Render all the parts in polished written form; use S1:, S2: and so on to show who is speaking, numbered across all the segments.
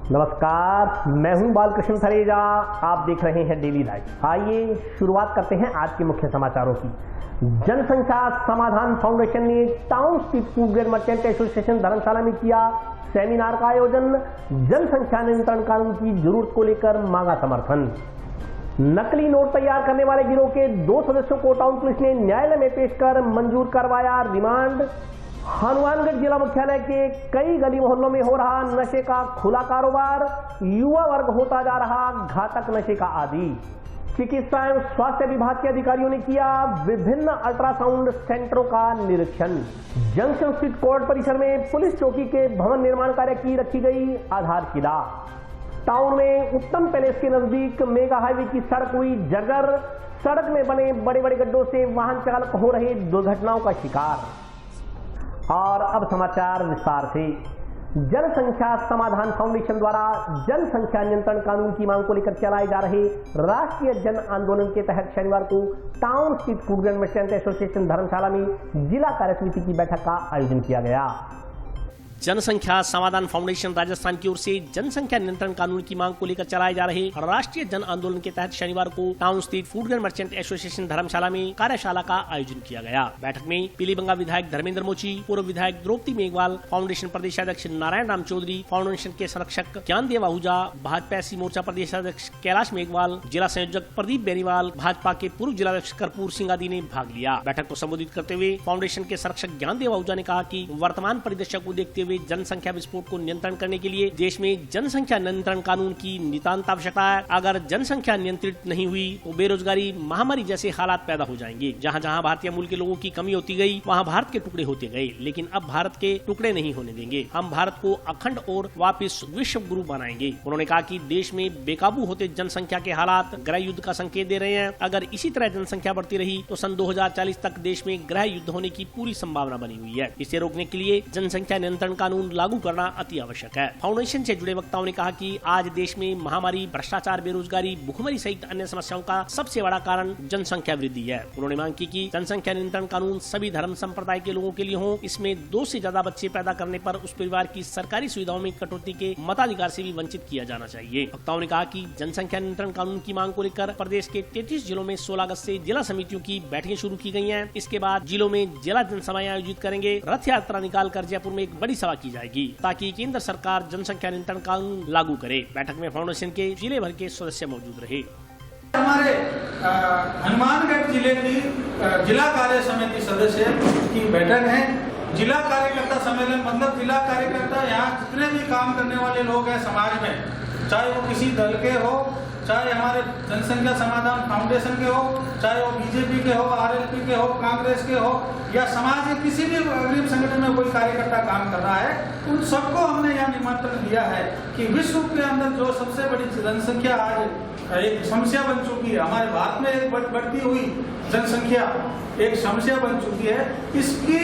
S1: नमस्कार, मैं हूं बालकृष्ण थरेजा। आप देख रहे हैं डेली लाइव। आइए शुरुआत करते हैं आज के मुख्य समाचारों की। जनसंख्या समाधान फाउंडेशन ने town street food grain merchant association dharamshala में किया सेमिनार का आयोजन। जनसंख्या नियंत्रण कानून की जरूरत को लेकर मांगा समर्थन। नकली नोट तैयार करने वाले गिरोह के 2 सदस्यों को टाउन पुलिस ने न्यायालय में पेश कर मंजूर करवाया रिमांड। हनुमानगढ़ जिला मुख्यालय के कई गली मोहल्लों में हो रहा नशे का खुला कारोबार। युवा वर्ग होता जा रहा घातक नशे का आदी। चिकित्सा एवं स्वास्थ्य विभाग के अधिकारियों ने किया विभिन्न अल्ट्रासाउंड सेंटरों का निरीक्षण। जंक्शन स्थित कोर्ट परिसर में पुलिस चौकी के भवन निर्माण कार्य की रखी गई आधारशिला। टाउन में उत्तम पैलेस के नजदीक मेगा हाईवे की सड़क हुई जर्जर। सड़क में बने बड़े बड़े गड्ढों से वाहन चालक हो रहे दुर्घटनाओं का शिकार। और अब समाचार विस्तार से। जनसंख्या समाधान फाउंडेशन द्वारा जनसंख्या नियंत्रण कानून की मांग को लेकर चलाए जा रहे राष्ट्रीय जन आंदोलन के तहत शनिवार को town street food grain merchant association dharamshala में जिला कार्य समिति की बैठक का आयोजन किया गया। जनसंख्या समाधान फाउंडेशन राजस्थान की ओर से जनसंख्या नियंत्रण कानून की मांग को लेकर चलाए जा रहे राष्ट्रीय जन आंदोलन के तहत शनिवार को town street food grain merchant association dharamshala में कार्यशाला का आयोजन किया गया। बैठक में पीलीबंगा विधायक धर्मेंद्र मोची, पूर्व विधायक द्रौपदी मेघवाल, फाउंडेशन प्रदेशाध्यक्ष नारायण राम चौधरी, फाउंडेशन के संरक्षक ज्ञानदेव आहूजा, भाजपा एससी मोर्चा प्रदेशाध्यक्ष कैलाश मेघवाल, जिला संयोजक प्रदीप बेनीवाल, भाजपा के पूर्व जिलाध्यक्ष कर्पूर सिंह आदि ने भाग लिया। बैठक को संबोधित करते हुए फाउंडेशन के संरक्षक ज्ञानदेव आहूजा ने कहा कि वर्तमान परिदृश्य को देखते हुए जनसंख्या विस्फोट को नियंत्रण करने के लिए देश में जनसंख्या नियंत्रण कानून की नितांत आवश्यकता है। अगर जनसंख्या नियंत्रित नहीं हुई तो बेरोजगारी, महामारी जैसे हालात पैदा हो जाएंगे। जहां जहां भारतीय मूल के लोगों की कमी होती गई, वहां भारत के टुकड़े होते गए, लेकिन अब भारत के टुकड़े नहीं होने देंगे। हम भारत को अखंड और वापस विश्व गुरु बनाएंगे। उन्होंने कहा कि देश में बेकाबू होते जनसंख्या के हालात गृह युद्ध का संकेत दे रहे हैं। अगर इसी तरह जनसंख्या बढ़ती रही तो सन 2040 तक देश में गृह युद्ध होने की पूरी संभावना बनी हुई है। इसे रोकने के लिए जनसंख्या नियंत्रण कानून लागू करना अति आवश्यक है। फाउंडेशन से जुड़े वक्ताओं ने कहा कि आज देश में महामारी, भ्रष्टाचार, बेरोजगारी, भुखमरी सहित अन्य समस्याओं का सबसे बड़ा कारण जनसंख्या वृद्धि है। उन्होंने मांग की कि जनसंख्या नियंत्रण कानून सभी धर्म संप्रदाय के लोगों के लिए हो। इसमें 2 से ज्यादा बच्चे पैदा करने पर उस परिवार की सरकारी सुविधाओं में कटौती के मताधिकार से भी वंचित किया जाना चाहिए। वक्ताओं ने कहा कि जनसंख्या नियंत्रण कानून की मांग को लेकर प्रदेश के 33 जिलों में 16 अगस्त से जिला समितियों की बैठकें शुरू की गई हैं। इसके बाद जिलों में जिला जनसभाएं आयोजित करेंगे। रथ यात्रा निकालकर जयपुर में एक बड़ी सभा की जाएगी ताकि केंद्र सरकार जनसंख्या नियंत्रण कानून लागू करे। बैठक में फाउंडेशन के जिले भर के सदस्य मौजूद रहे।
S2: हमारे हनुमानगढ़ जिले की जिला कार्य समिति सदस्य की बैठक है। जिला कार्यकर्ता सम्मेलन मतलब जिला कार्यकर्ता यहाँ जितने भी काम करने वाले लोग हैं समाज में, चाहे वो किसी दल के हो, चाहे हमारे जनसंख्या समाधान फाउंडेशन के हो, चाहे वो बीजेपी के हो, आरएलपी के हो, कांग्रेस के हो, या समाज के किसी भी अग्रिम संगठन में कोई कार्यकर्ता काम कर रहा है, उन सबको हमने यहाँ निमंत्रण दिया है कि विश्व के अंदर जो सबसे बड़ी जनसंख्या आज एक समस्या बन चुकी है, हमारे भारत में एक बढ़ती हुई जनसंख्या एक समस्या बन चुकी है, इसकी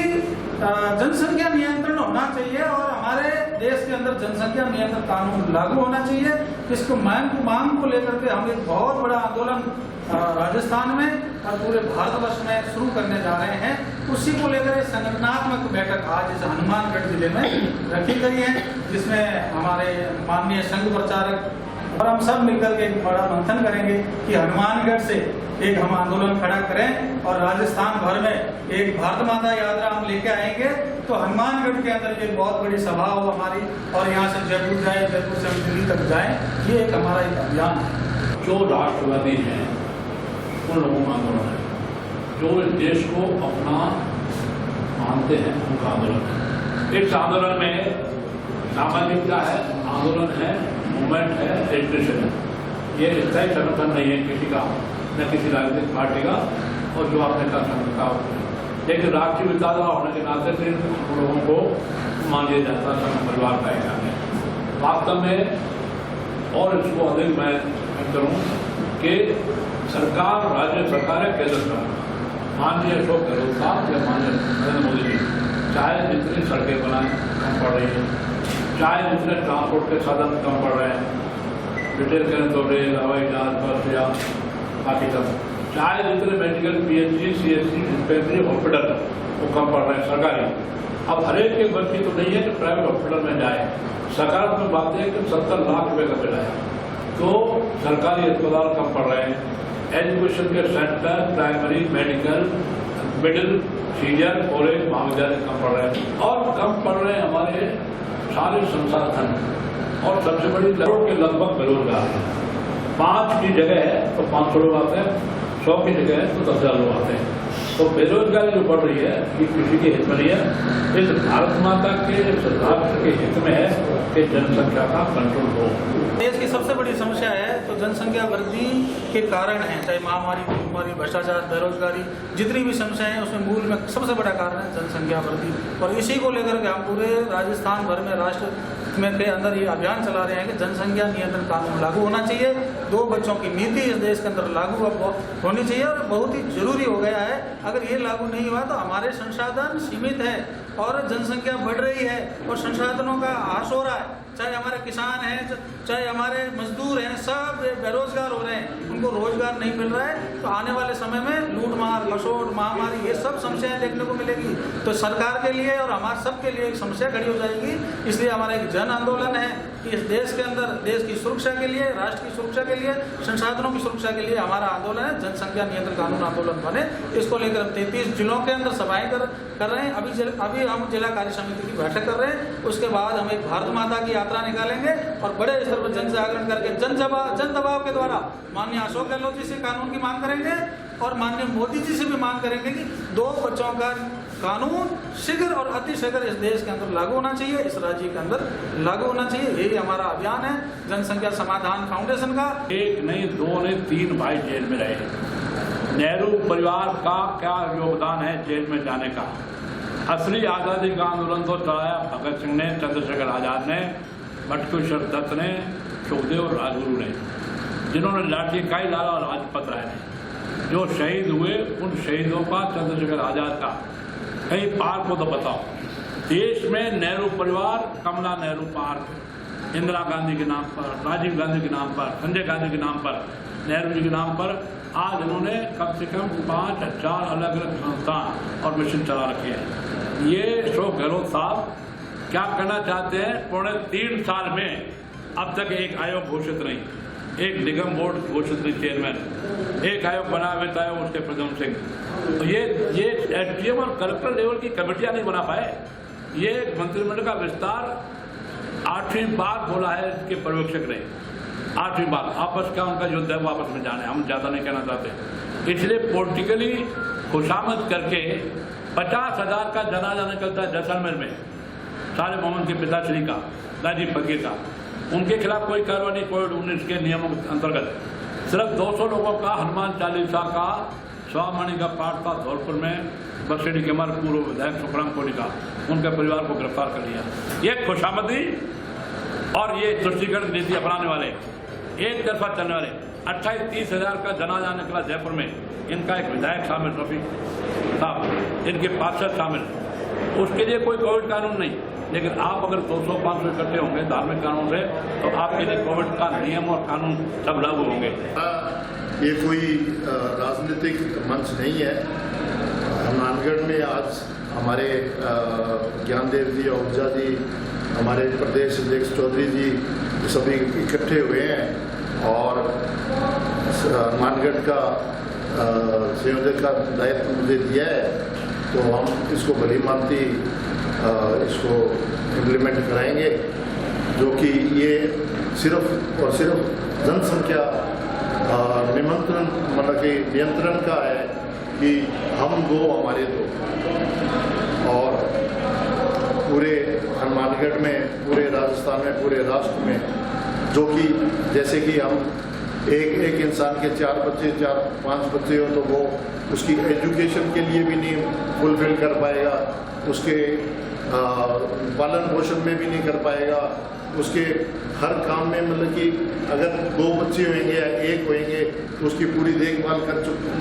S2: जनसंख्या नियंत्रण होना चाहिए और हमारे देश के अंदर जनसंख्या नियंत्रण कानून लागू होना चाहिए। इसको मांग को लेकर के हम एक बहुत बड़ा आंदोलन राजस्थान में और पूरे भारतवर्ष में शुरू करने जा रहे हैं। उसी को लेकर एक संगठनात्मक बैठक आज इस हनुमानगढ़ जिले में रखी गई है, जिसमें हमारे माननीय संघ प्रचारक और हम सब मिलकर के एक बड़ा मंथन करेंगे कि हनुमानगढ़ से एक हम आंदोलन खड़ा करें और राजस्थान भर में एक भारत माता यात्रा हम लेके आएंगे। तो हनुमानगढ़ के अंदर एक बहुत बड़ी सभा हो हमारी और यहाँ से जयपुर जाए, जयपुर से हम दिल्ली तक जाए, ये एक हमारा एक अभियान है।
S3: जो राष्ट्रवादी हैं उन लोगों का आंदोलन है, जो इस देश को अपना मानते हैं उनका आंदोलन है। इस आंदोलन में सामाजिकता है, आंदोलन है, मूवमेंट है, एजुकेशन है। ये स्थायी संगठन नहीं है किसी का, न किसी राजनीतिक पार्टी का, और जो आपने कहा संगठन, लेकिन राष्ट्रीय विचारधारा होने के नाते से हम लोगों को मान लिया जाता है संघ परिवार का एक वास्तव में। और इसको अधिक मैं करूँ कि सरकार, राज्य सरकार है, केंद्र सरकार, माननीय अशोक गहलोत साहब या माननीय नरेंद्र मोदी जी, चाहे जितनी सड़कें बनाए कम पड़ रही है, चाहे जितने ट्रांसपोर्ट के साधन कम पड़ रहे हैं, रिटेल करें तो रेल, हवाई जहाज, बस या बाकी सब, चाहे जितने medical PHC, CHC, dispensary, hospital वो कम पड़ रहे हैं सरकारी, अब हर एक की मर्जी तो नहीं है कि प्राइवेट हॉस्पिटल में जाए। सकारात्मक बात है कि 70 लाख रुपए का बिल है, तो सरकारी अस्पताल कम पड़ रहे हैं, एजुकेशन के centre, primary, medical, middle, senior, college, महाविद्यालय कम पड़ रहे हैं, और कम पड़ रहे हैं हमारे सारे संसाधन, और सबसे बड़ी करोड़ के लगभग बेरोजगार हैं। 5 की जगह है तो 500 लोग आते हैं, 100 की जगह है तो 10,000 लोग आते हैं। तो बेरोजगारी जो बढ़ रही है ये किसी के हित में नहीं है, इस भारत माता के, इस राष्ट्र के हित में है कि जनसंख्या का कंट्रोल हो।
S2: देश की सबसे बड़ी समस्या है तो जनसंख्या वृद्धि के कारण है, चाहे महामारी, बीमारी, भ्रष्टाचार, बेरोजगारी, जितनी भी समस्याएं हैं उसमें मूल में सबसे बड़ा कारण है जनसंख्या वृद्धि। और इसी को लेकर के हम पूरे राजस्थान भर में, राष्ट्र में के अंदर ये अभियान चला रहे हैं कि जनसंख्या नियंत्रण कानून लागू होना चाहिए। 2 बच्चों की नीति इस देश के अंदर लागू होनी चाहिए, और बहुत ही जरूरी हो गया है। अगर ये लागू नहीं हुआ तो हमारे संसाधन सीमित है और जनसंख्या बढ़ रही है और संसाधनों का ह्रास हो रहा है। चाहे हमारे किसान हैं, चाहे हमारे मजदूर हैं, सब बेरोजगार हो रहे हैं, उनको रोजगार नहीं मिल रहा है। तो आने वाले समय में लूटमार, लसोट, महामारी, ये सब समस्याएं देखने को मिलेगी। तो सरकार के लिए और हमारे सबके लिए एक समस्या खड़ी हो जाएगी। इसलिए हमारा एक जन आंदोलन है कि इस देश के अंदर देश की सुरक्षा के लिए, राष्ट्र की सुरक्षा के लिए, संसाधनों की सुरक्षा के लिए हमारा आंदोलन है जनसंख्या नियंत्रण कानून आंदोलन बने। इसको लेकर हम 33 जिलों के अंदर सभाएं कर रहे हैं। अभी हम जिला कार्य समिति की बैठक कर रहे हैं। उसके बाद हम एक भारत माता की यात्रा निकालेंगे और बड़े स्तर पर जन जागरण करके जन दबाव के द्वारा माननीय अशोक गहलोत जी से कानून की मांग करेंगे और माननीय मोदी जी से भी मांग करेंगे कि 2 बच्चों का कानून शीघ्र और अतिशीघ्र इस देश के अंदर लागू होना चाहिए, इस राज्य के अंदर लागू होना चाहिए। यही हमारा अभियान है जनसंख्या समाधान फाउंडेशन का।
S3: 1 नहीं 2 नहीं 3 भाई जेल में रहे। नेहरू परिवार का क्या योगदान है जेल में जाने का? असली आज़ादी का आंदोलन तो चलाया भगत सिंह ने, चंद्रशेखर आजाद ने, बटुकेश्वर दत्त ने, सुखदेव और राजगुरु ने, जिन्होंने लाठी काई लाला और राजपत राय ने। जो शहीद हुए उन शहीदों का, चंद्रशेखर आजाद का कहीं पार्क को तो बताओ। देश में नेहरू परिवार, कमला नेहरू पार्क, इंदिरा गांधी के नाम पर, राजीव गांधी के नाम पर, संजय गांधी के नाम पर, नेहरू जी के नाम पर आज इन्होंने कम से कम 5,000 अलग अलग संस्थान और मिशन चला रखे हैं। ये अशोक गहलोत साहब क्या करना चाहते हैं? 3.25 साल में अब तक एक आयोग घोषित नहीं, एक निगम बोर्ड घोषित नहीं, चेयरमैन, एक आयोग बना वित्त आयोग उसके प्रदम सिंह। तो ये एसडीएम और कलेक्टर लेवल की कमेटियां नहीं बना पाए। ये मंत्रिमंडल का विस्तार 8वीं बार बोला है इसके पर्यवेक्षक ने, 8वीं बार। आपस का उनका युद्ध है, वापस में जाने, हम ज़्यादा नहीं कहना चाहते। इसलिए पॉलिटिकली खुशामद करके 50,000 का जनाजा निकलता है जैसलमेर में, सारे मोहम्मद के पिताश्री का, राजीव फकीर का। उनके खिलाफ कोई कार्रवाई नहीं, कोविड-19 के नियमों के अंतर्गत। सिर्फ 200 लोगों का हनुमान चालीसा का स्वामणि का पाठ था धौलपुर में, बसेड़ी के हमारे पूर्व विधायक सुखराम कोहली का, उनके परिवार को गिरफ्तार कर लिया। ये खुशामदी और ये तुष्टिकरण नीति अपनाने वाले, एक तरफा चलने वाले 28-30 हज़ार का जनाजा निकला जयपुर में। इनका एक विधायक शामिल, रफीक साहब, इनके पार्षद शामिल। उसके लिए कोई कोविड कानून नहीं, लेकिन आप अगर 200-500 इकट्ठे होंगे धार्मिक कानून से तो आपके लिए कोविड का नियम और कानून सब लागू होंगे।
S4: ये कोई राजनीतिक मंच नहीं है। हनुमानगढ़ में आज हमारे ज्ञानदेव जी, ओझा जी, हमारे प्रदेश अध्यक्ष चौधरी जी सभी इकट्ठे हुए हैं और हनुमानगढ़ का संयोजक का दायित्व मुझे दिया है, तो हम इसको भली मानती इसको इम्प्लीमेंट कराएंगे, जो कि ये सिर्फ और सिर्फ जनसंख्या निमंत्रण मतलब कि नियंत्रण का है कि हम 2 हमारे 2, और पूरे हनुमानगढ़ में, पूरे राजस्थान में, पूरे राष्ट्र में, जो कि जैसे कि हम एक इंसान के 4 बच्चे, 4-5 बच्चे हो तो वो उसकी एजुकेशन के लिए भी नहीं फुलफिल कर पाएगा, उसके पालन पोषण में भी नहीं कर पाएगा, उसके हर काम में मतलब कि अगर 2 बच्चे होंगे या 1 होंगे तो उसकी पूरी देखभाल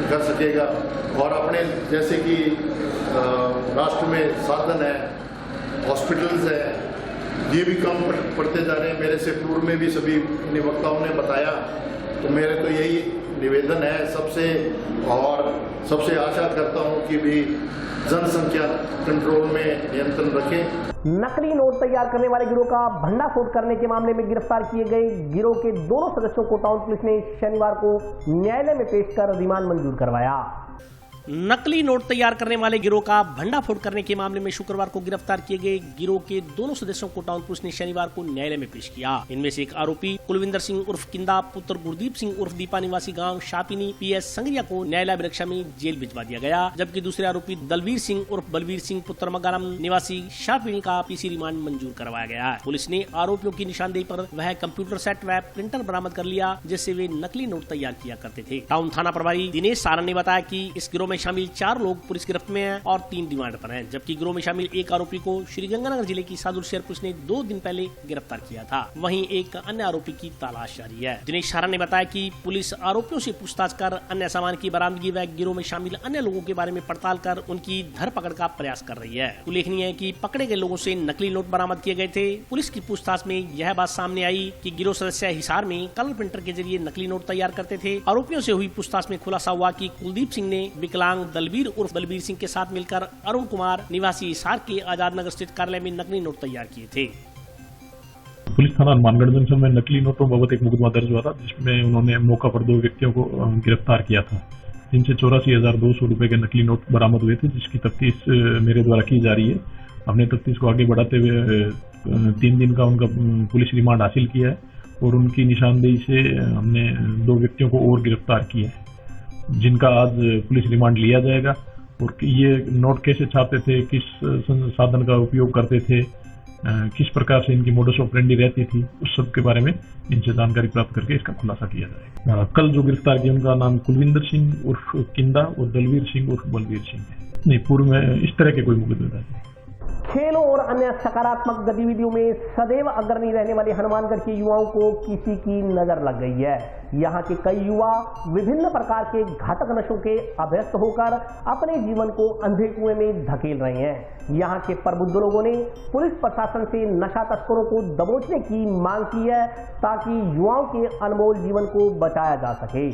S4: कर सकेगा। और अपने जैसे कि राष्ट्र में साधन है, हॉस्पिटल्स है, ये भी कम पड़ते जा रहे हैं। मेरे से पूर्व में भी सभी वक्ताओं ने बताया, तो मेरे तो यही निवेदन है सबसे। और सबसे आशा करता हूं कि भी जनसंख्या कंट्रोल में नियंत्रण रखें।
S1: नकली नोट तैयार करने वाले गिरोह का भंडाफोड़ करने के मामले में गिरफ्तार किए गए गिरोह के दोनों सदस्यों को टाउन पुलिस ने शनिवार को न्यायालय में पेश कर रिमांड मंजूर करवाया। नकली नोट तैयार करने वाले गिरोह का भंडाफोड़ करने के मामले में शुक्रवार को गिरफ्तार किए गए गिरोह के दोनों सदस्यों को टाउन पुलिस ने शनिवार को न्यायालय में पेश किया। इनमें से एक आरोपी कुलविंदर सिंह उर्फ किंदा पुत्र गुरदीप सिंह उर्फ दीपा निवासी गांव शापिनी पीएस संगरिया को न्यायालय अभिरक्षा में जेल भिजवा दिया गया, जबकि दूसरे आरोपी दलवीर सिंह उर्फ बलवीर सिंह पुत्र मगारम निवासी शापिनी का पीसी रिमांड मंजूर करवाया गया है। पुलिस ने आरोपियों की निशानदेही पर वह कंप्यूटर सेट व प्रिंटर बरामद कर लिया जिससे वे नकली नोट तैयार किया करते थे। टाउन थाना प्रभारी दिनेश सारण ने बताया कि इस गिरोह में शामिल 4 लोग पुलिस गिरफ्त में हैं और 3 रिमांड पर हैं, जबकि गिरोह में शामिल एक आरोपी को श्रीगंगानगर जिले की सादुल शहर पुलिस ने 2 दिन पहले गिरफ्तार किया था। वहीं एक अन्य आरोपी की तलाश जारी है। दिनेश सारण ने बताया कि पुलिस आरोपियों से पूछताछ कर अन्य सामान की बरामदगी व गिरोह में शामिल अन्य लोगों के बारे में पड़ताल कर उनकी धरपकड़ का प्रयास कर रही है। उल्लेखनीय है कि पकड़े गए लोगों से नकली नोट बरामद किए गए थे। पुलिस की पूछताछ में यह बात सामने आई कि गिरोह सदस्य हिसार में कलर प्रिंटर के जरिए नकली नोट तैयार करते थे। आरोपियों से हुई पूछताछ में खुलासा हुआ कि कुलदीप सिंह ने विकलांग दलवीर उर्फ बलबीर सिंह के साथ मिलकर अरुण कुमार निवासी हिसार के आजाद नगर स्थित कार्यालय में नकली नोट तैयार किए थे।
S5: पुलिस थाना हनुमानगढ़ जंक्शन में नकली नोटों बाबत एक मुकदमा दर्ज हुआ था, जिसमें उन्होंने मौका पर 2 व्यक्तियों को गिरफ्तार किया था, जिनसे 84,200 रुपए के नकली नोट बरामद हुए थे, जिसकी तफ्तीश मेरे द्वारा की जा रही है। हमने तफ्तीश को आगे बढ़ाते हुए 3 दिन का उनका पुलिस रिमांड हासिल किया है और उनकी निशानदेही से हमने 2 व्यक्तियों को और गिरफ्तार किया है, जिनका आज पुलिस रिमांड लिया जाएगा। और ये नोट कैसे छापते थे, किस साधन का उपयोग करते थे, किस प्रकार से इनकी मोडस ऑपरेंडी रहती थी, उस सब के बारे में इनसे जानकारी प्राप्त करके इसका खुलासा किया जाएगा। कल जो गिरफ्तार किया उनका नाम कुलविंदर सिंह उर्फ किंदा और दलवीर सिंह उर्फ बलवीर सिंह है। नहीं, पूर्व में इस तरह के कोई मुकदमे नहीं।
S1: खेलों और अन्य सकारात्मक गतिविधियों में सदैव अग्रणी रहने वाले हनुमानगढ़ के युवाओं को किसी की नजर लग गई है। यहाँ के कई युवा विभिन्न प्रकार के घातक नशों के अभ्यस्त होकर अपने जीवन को अंधे कुएं में धकेल रहे हैं। यहाँ के प्रबुद्ध लोगों ने पुलिस प्रशासन से नशा तस्करों को दबोचने की मांग की है ताकि युवाओं के अनमोल जीवन को बचाया जा सके।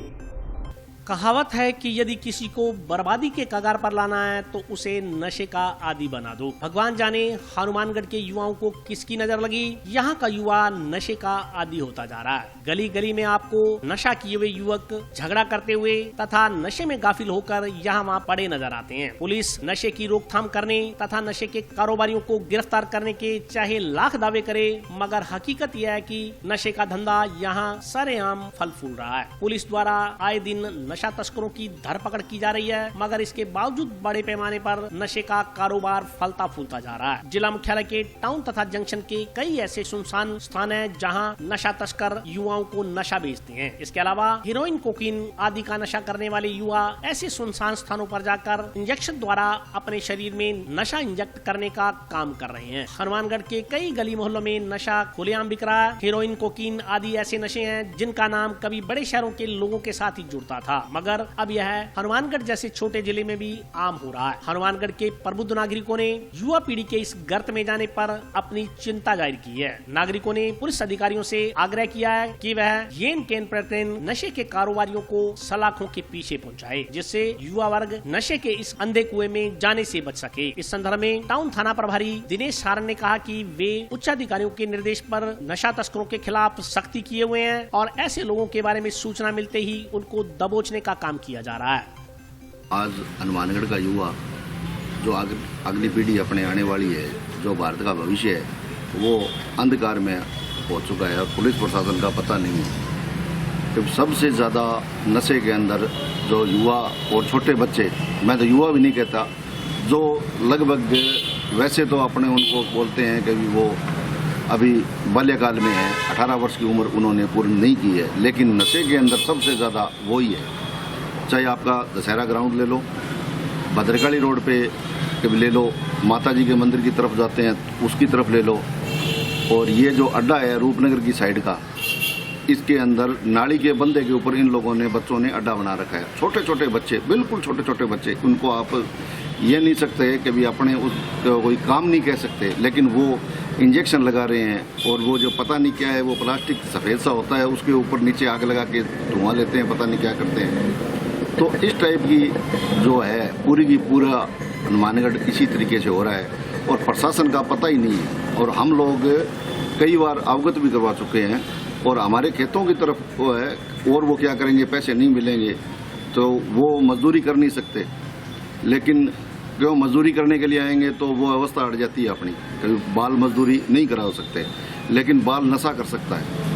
S1: कहावत है कि यदि किसी को बर्बादी के कगार पर लाना है तो उसे नशे का आदी बना दो। भगवान जाने हनुमानगढ़ के युवाओं को किसकी नजर लगी। यहाँ का युवा नशे का आदी होता जा रहा है। गली गली में आपको नशा किए हुए युवक झगड़ा करते हुए तथा नशे में गाफिल होकर यहाँ वहाँ पड़े नजर आते हैं। पुलिस नशे की रोकथाम करने तथा नशे के कारोबारियों को गिरफ्तार करने के चाहे लाख दावे करे, मगर हकीकत यह है कि नशे का धंधा यहाँ सरेआम फल फूल रहा है। पुलिस द्वारा आए दिन नशा तस्करों की धरपकड़ की जा रही है, मगर इसके बावजूद बड़े पैमाने पर नशे का कारोबार फलता फूलता जा रहा है। जिला मुख्यालय के टाउन तथा जंक्शन के कई ऐसे सुनसान स्थान हैं जहां नशा तस्कर युवाओं को नशा बेचते हैं। इसके अलावा हीरोइन, कोकीन आदि का नशा करने वाले युवा ऐसे सुनसान स्थानों पर जाकर इंजेक्शन द्वारा अपने शरीर में नशा इंजेक्ट करने का काम कर रहे हैं। हनुमानगढ़ के कई गली मोहल्लों में नशा खुलेआम बिक रहा है। हीरोइन, कोकीन आदि ऐसे नशे हैं जिनका नाम कभी बड़े शहरों के लोगों के साथ ही जुड़ता था, मगर अब यह हनुमानगढ़ जैसे छोटे जिले में भी आम हो रहा है। हनुमानगढ़ के प्रबुद्ध नागरिकों ने युवा पीढ़ी के इस गर्त में जाने पर अपनी चिंता जाहिर की है। नागरिकों ने पुलिस अधिकारियों से आग्रह किया है कि वह येन केन प्रतिदिन नशे के कारोबारियों को सलाखों के पीछे पहुंचाए, जिससे युवा वर्ग नशे के इस अंधे कुएं में जाने से बच सके। इस संदर्भ में टाउन थाना प्रभारी दिनेश सारण ने कहा कि वे उच्च अधिकारियों के निर्देश पर नशा तस्करों के खिलाफ सख्ती किए हुए हैं और ऐसे लोगों के बारे में सूचना मिलते ही उनको दबोचने का काम किया जा रहा है।
S6: आज हनुमानगढ़ का युवा जो अगली पीढ़ी अपने आने वाली है, जो भारत का भविष्य है, वो अंधकार में हो चुका है और पुलिस प्रशासन का पता नहीं है। तो सबसे ज़्यादा नशे के अंदर जो युवा और छोटे बच्चे, मैं तो युवा भी नहीं कहता, जो लगभग वैसे तो अपने उनको बोलते हैं कि वो अभी बाल्यकाल में है, 18 वर्ष की उम्र उन्होंने पूर्ण नहीं की है, लेकिन नशे के अंदर सबसे ज़्यादा वही है। चाहे आपका दशहरा ग्राउंड ले लो, भद्रकाली रोड पे कभी ले लो, माता जी के मंदिर की तरफ जाते हैं उसकी तरफ ले लो, और ये जो अड्डा है रूपनगर की साइड का, इसके अंदर नाली के बंदे के ऊपर इन लोगों ने, बच्चों ने अड्डा बना रखा है। छोटे छोटे बच्चे, बिल्कुल छोटे छोटे बच्चे, उनको आप ये नहीं सकते कि भी अपने उस कोई काम नहीं कह सकते, लेकिन वो इंजेक्शन लगा रहे हैं और वो जो पता नहीं क्या है, वो प्लास्टिक सफ़ेद सा होता है, उसके ऊपर नीचे आग लगा के धुआं लेते हैं, पता नहीं क्या करते हैं। तो इस टाइप की जो है पूरी की पूरा हनुमानगढ़ इसी तरीके से हो रहा है और प्रशासन का पता ही नहीं है। और हम लोग कई बार अवगत भी करवा चुके हैं और हमारे खेतों की तरफ वो है, और वो क्या करेंगे, पैसे नहीं मिलेंगे तो वो मजदूरी कर नहीं सकते, लेकिन जो मजदूरी करने के लिए आएंगे तो वो अवस्था अट जाती है अपनी, कभी बाल मजदूरी नहीं करा सकते, लेकिन बाल नशा कर सकता है।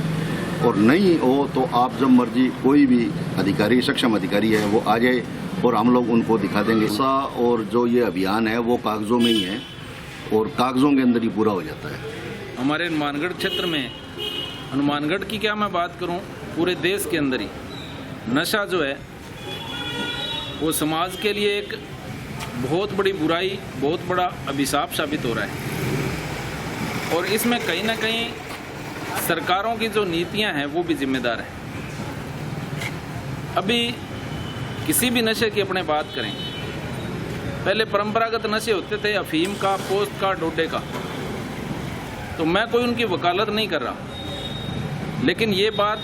S6: और नहीं हो तो आप जब मर्जी कोई भी अधिकारी, सक्षम अधिकारी है, वो आ जाए और हम लोग उनको दिखा देंगे। नशा और जो ये अभियान है वो कागजों में ही है और कागजों के अंदर ही पूरा हो जाता है।
S7: हमारे हनुमानगढ़ क्षेत्र में, हनुमानगढ़ की क्या मैं बात करूं, पूरे देश के अंदर ही नशा जो है वो समाज के लिए एक बहुत बड़ी बुराई, बहुत बड़ा अभिशाप साबित हो रहा है। और इसमें कहीं ना कहीं सरकारों की जो नीतियां हैं वो भी जिम्मेदार है। अभी किसी भी नशे की अपने बात करें, पहले परंपरागत नशे होते थे, अफीम का, पोस्त का, डोडे का, तो मैं कोई उनकी वकालत नहीं कर रहा, लेकिन ये बात